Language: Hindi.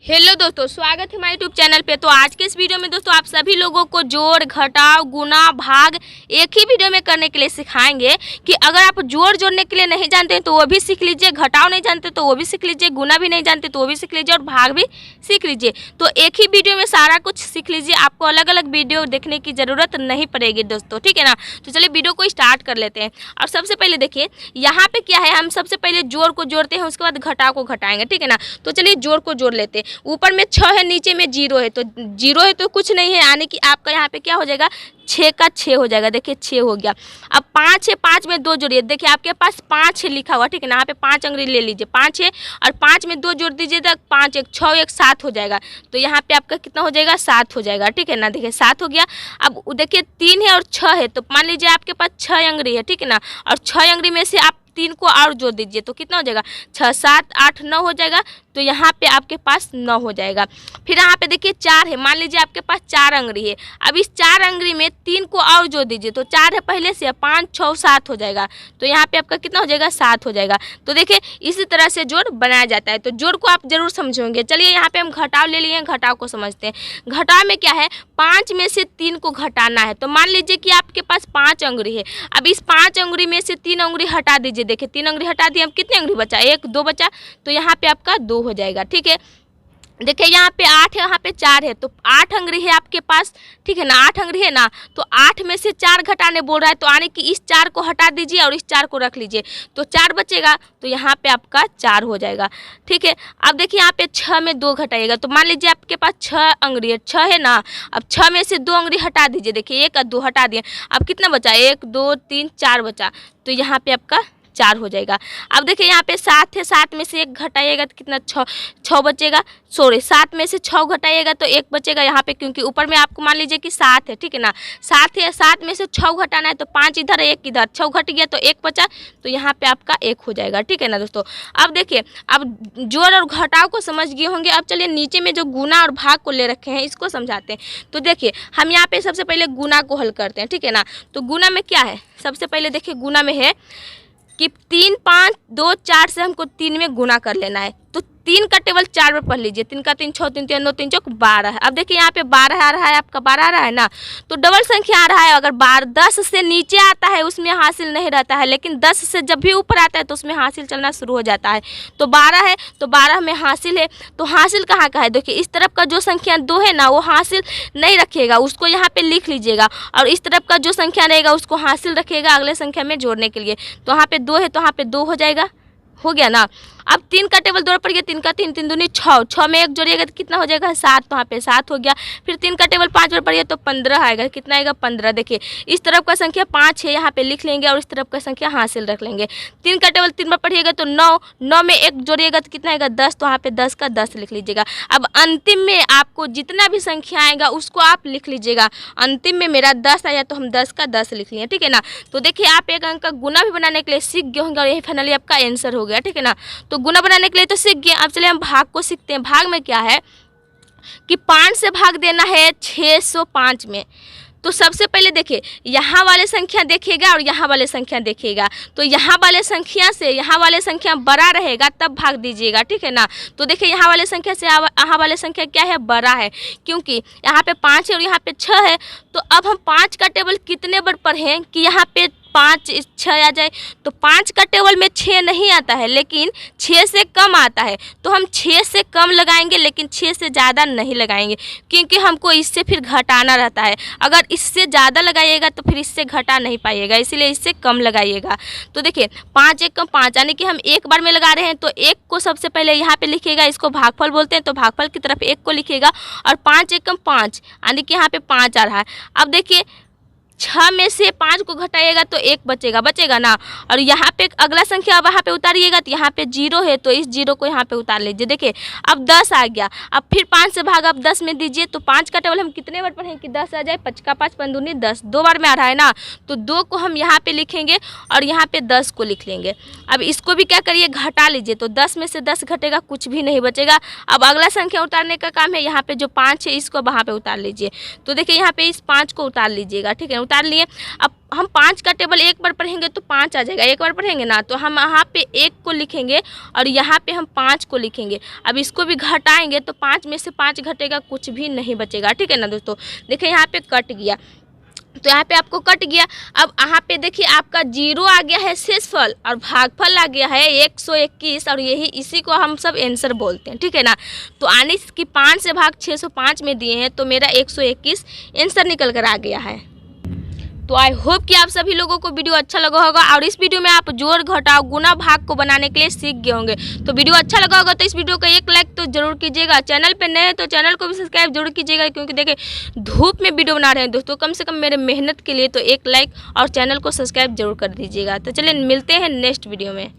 हेलो दोस्तों, स्वागत है हमारे यूट्यूब चैनल पे। तो आज के इस वीडियो में दोस्तों आप सभी लोगों को जोड़, घटाव, गुना, भाग एक ही वीडियो में करने के लिए सिखाएंगे कि अगर आप जोड़ जोड़ने के लिए नहीं जानते हैं तो वो भी सीख लीजिए, घटाव नहीं जानते तो वो भी सीख लीजिए, गुना भी नहीं जानते तो वो भी सीख लीजिए और भाग भी सीख लीजिए। तो एक ही वीडियो में सारा कुछ सीख लीजिए, आपको अलग अलग वीडियो देखने की ज़रूरत नहीं पड़ेगी दोस्तों, ठीक है ना। तो चलिए वीडियो को स्टार्ट कर लेते हैं। और सबसे पहले देखिए यहाँ पे क्या है, हम सबसे पहले जोड़ को जोड़ते हैं, उसके बाद घटाव को घटाएंगे, ठीक है ना। तो चलिए जोड़ को जोड़ लेते हैं। ऊपर में 6 है, नीचे में 0 है, तो 0 है तो कुछ नहीं है, यानी कि आपका यहाँ पे क्या हो जाएगा, 6 का 6 हो जाएगा। देखिए 6 हो गया। अब 5 है, 5 में 2 जोड़िए। देखिए आपके पास 5 है लिखा हुआ, ठीक है ना। यहाँ पे 5 अंग्रेज ले लीजिए, 5 है और 5 में 2 जोड़ दीजिए तो 5 1 6 1 7 हो जाएगा। तो यहाँ पे आपका कितना हो जाएगा, 7 हो जाएगा, ठीक है ना। देखिए 7 हो गया। अब देखिए 3 है और 6 है, तो मान लीजिए आपके पास 6 अंग्रेज है, ठीक है ना। और 6 अंग्रेज में से आप 3 को और जोड़ दीजिए तो कितना हो जाएगा, 6 7 8 9 हो जाएगा। तो यहाँ पे आपके पास 9 हो जाएगा। फिर यहाँ पे देखिए 4 है, मान लीजिए आपके पास 4 अंग्रेज है। अब इस 4 अंग्रेज में 3 को और जोड़ दीजिए तो 4 है पहले से, 5 6 7 हो जाएगा। तो यहाँ पे आपका कितना हो जाएगा, 7 हो जाएगा। तो देखिए इसी तरह से जोड़ बनाया जाता है। तो जोड़ को आप जरूर समझोगे। चलिए यहाँ पे हम घटाव ले लिए हैं, घटाव को समझते हैं। घटाव में क्या है, 5 में से 3 को घटाना है। तो मान लीजिए कि आपके पास 5 अंग्रेज है। अब इस 5 अंग्रेज में से 3 अंग्रेज हटा दीजिए। देखिए 3 अंग्रेज हटा दिए, अब कितने अंग्रेज बचा, 1 2 बचा। तो यहाँ पे आपका 2 हो जाएगा, ठीक है। देखिए यहाँ पे 8 है, यहाँ पे 4 है, तो 8 अंग्रेज है आपके पास, ठीक है ना। 8 अंग्रेज है ना, तो 8 में से 4 घटाने बोल रहा है, तो यानी कि इस 4 को हटा दीजिए और इस 4 को रख लीजिए तो 4 बचेगा। तो यहाँ पे आपका 4 हो जाएगा, ठीक है। अब देखिए यहाँ पे 6 में 2 घटाइएगा, तो मान लीजिए आपके पास 6 अंग्रेज 6 है ना। अब 6 में से 2 अंग्रेज हटा दीजिए। देखिए 1 और 2 हटा दिए, अब कितना बचा, 1 2 3 4 बचा। तो यहाँ पे आपका 4 हो जाएगा। अब देखिए यहाँ पे 7 है, 7 में से 1 घटाइएगा तो कितना, 6 बचेगा। सॉरी 7 में से 6 घटाइएगा तो 1 बचेगा यहाँ पे, क्योंकि ऊपर में आपको मान लीजिए कि 7 है, ठीक है ना। 7 है, 7 में से 6 घटाना है तो 5 इधर 1 इधर, 6 घट गया तो 1 बचा। तो यहाँ पे आपका 1 हो जाएगा, ठीक है ना दोस्तों। अब देखिए अब जोड़ और घटाव को समझ गए होंगे। अब चलिए नीचे में जो गुना और भाग को ले रखे हैं इसको समझाते हैं। तो देखिए हम यहाँ पे सबसे पहले गुना को हल करते हैं, ठीक है ना। तो गुना में क्या है, सबसे पहले देखिए गुना में है कि 3 5 2 4 से हमको 3 में गुना कर लेना है। तो 3 का टेबल 4 में पढ़ लीजिए, 3 का 3 6 3 3 2 3 4 12 है। अब देखिए यहाँ पे 12 आ रहा है, आपका 12 आ रहा है ना, तो डबल संख्या आ रहा है। अगर 10 से नीचे आता है उसमें हासिल नहीं रहता है, लेकिन 10 से जब भी ऊपर आता है तो उसमें हासिल चलना शुरू हो जाता है। तो 12 है तो 12 में हासिल है, तो हासिल कहाँ का है, देखिए इस तरफ का जो संख्या 2 है ना वो हासिल नहीं रखिएगा, उसको यहाँ पे लिख लीजिएगा। और इस तरफ का जो संख्या रहेगा उसको हासिल रखिएगा अगले संख्या में जोड़ने के लिए। तो यहाँ पे 2 है तो यहाँ पे 2 हो जाएगा, हो गया ना। अब 3 का टेबल 2 पड़ गया, 3 का 3 3 दूनी 6, 6 में 1 जोड़िएगा तो कितना हो जाएगा, 7। तो यहाँ पे 7 हो गया। फिर 3 का टेबल 5 पर पड़ गया तो 15 आएगा, कितना आएगा 15। देखिए इस तरफ का संख्या 5 है, यहाँ पे लिख लेंगे और इस तरफ का संख्या हासिल रख लेंगे। 3 का टेबल 3 पर पढ़िएगा तो 9, 9 में 1 जोड़िएगा तो कितना आएगा 10। तो यहाँ पे 10 का 10 लिख लीजिएगा। अब अंतिम में आपको जितना भी संख्या आएगा उसको आप लिख लीजिएगा। अंतिम में मेरा 10 आया तो हम 10 का 10 लिख लिए, ठीक है ना। तो देखिए आप एक अंक का गुना भी बनाने के लिए सीख गए होंगे और यही फाइनली आपका आंसर हो गया, ठीक है ना। तो गुना बनाने के लिए तो सीख गए। अब चलिए हम भाग को सीखते हैं। भाग में क्या है कि 5 से भाग देना है 605 में। तो सबसे पहले देखिए यहाँ वाले संख्या देखिएगा और यहाँ वाले संख्या देखिएगा। तो यहाँ वाले संख्या से यहाँ वाले संख्या बड़ा रहेगा तब भाग दीजिएगा, ठीक है ना। तो देखिए यहाँ वाले संख्या से यहाँ वाले संख्या क्या है, बड़ा है, क्योंकि यहाँ पे 5 है और यहाँ पे 6 है। तो अब हम 5 का टेबल कितने बार पढ़ें कि यहाँ पे 5 6 आ जाए। तो 5 का टेबल में 6 नहीं आता है, लेकिन 6 से कम आता है। तो हम 6 से कम लगाएंगे, लेकिन 6 से ज़्यादा नहीं लगाएंगे, क्योंकि हमको इससे फिर घटाना रहता है। अगर इससे ज़्यादा लगाइएगा तो फिर इससे घटा नहीं पाइएगा, इसीलिए इससे कम लगाइएगा। तो देखिए 5 1 कम 5, यानी कि हम एक बार में लगा रहे हैं। तो 1 को सबसे पहले यहाँ पे लिखिएगा, इसको भागफल बोलते हैं, तो भागफल की तरफ 1 को लिखिएगा। और 5 1 कम 5, यानी कि यहाँ पे 5 आ रहा है। अब देखिए 6 में से 5 को घटाइएगा तो 1 बचेगा ना। और यहाँ पे अगला संख्या वहाँ पे उतारिएगा तो यहाँ पे 0 है, तो इस 0 को यहाँ पे उतार लीजिए। देखिए अब 10 आ गया। अब फिर 5 से भाग अब 10 में दीजिए। तो 5 का टेबल हम कितने बार पढ़ें कि 10 आ जाए, 5 का 5 5 दूनी 10, 2 बार में आ रहा है ना। तो 2 को हम यहाँ पे लिखेंगे और यहाँ पे 10 को लिख लेंगे। अब इसको भी क्या करिए, घटा लीजिए। तो 10 में से 10 घटेगा, कुछ भी नहीं बचेगा। अब अगला संख्या उतारने का काम है। यहाँ पे जो 5 है इसको वहाँ पे उतार लीजिए। तो देखिए यहाँ पे इस 5 को उतार लीजिएगा, ठीक है। उतार लिए। अब हम 5 का टेबल एक बार पढ़ेंगे तो 5 आ जाएगा, एक बार पढ़ेंगे ना तो हम यहाँ पे 1 को लिखेंगे और यहाँ पे हम 5 को लिखेंगे। अब इसको भी घटाएंगे तो 5 में से 5 घटेगा, कुछ भी नहीं बचेगा, ठीक है ना दोस्तों। देखिए यहाँ पे कट गया, तो यहाँ पे आपको कट गया। अब यहाँ पे देखिए आपका 0 आ गया है शेषफल और भागफल आ गया है 121 और यही इसी को हम सब आंसर बोलते हैं, ठीक है ना। तो आने की 5 से भाग 605 में दिए हैं तो मेरा 121 आंसर निकल कर आ गया है। तो आई होप कि आप सभी लोगों को वीडियो अच्छा लगा होगा और इस वीडियो में आप जोड़ घटाव गुना भाग को बनाने के लिए सीख गए होंगे। तो वीडियो अच्छा लगा होगा तो इस वीडियो को एक लाइक तो जरूर कीजिएगा। चैनल पे नए हैं तो चैनल को भी सब्सक्राइब जरूर कीजिएगा, क्योंकि देखिए धूप में वीडियो बना रहे हैं दोस्तों, कम से कम मेरे मेहनत के लिए तो एक लाइक और चैनल को सब्सक्राइब जरूर कर दीजिएगा। तो चलिए मिलते हैं नेक्स्ट वीडियो में।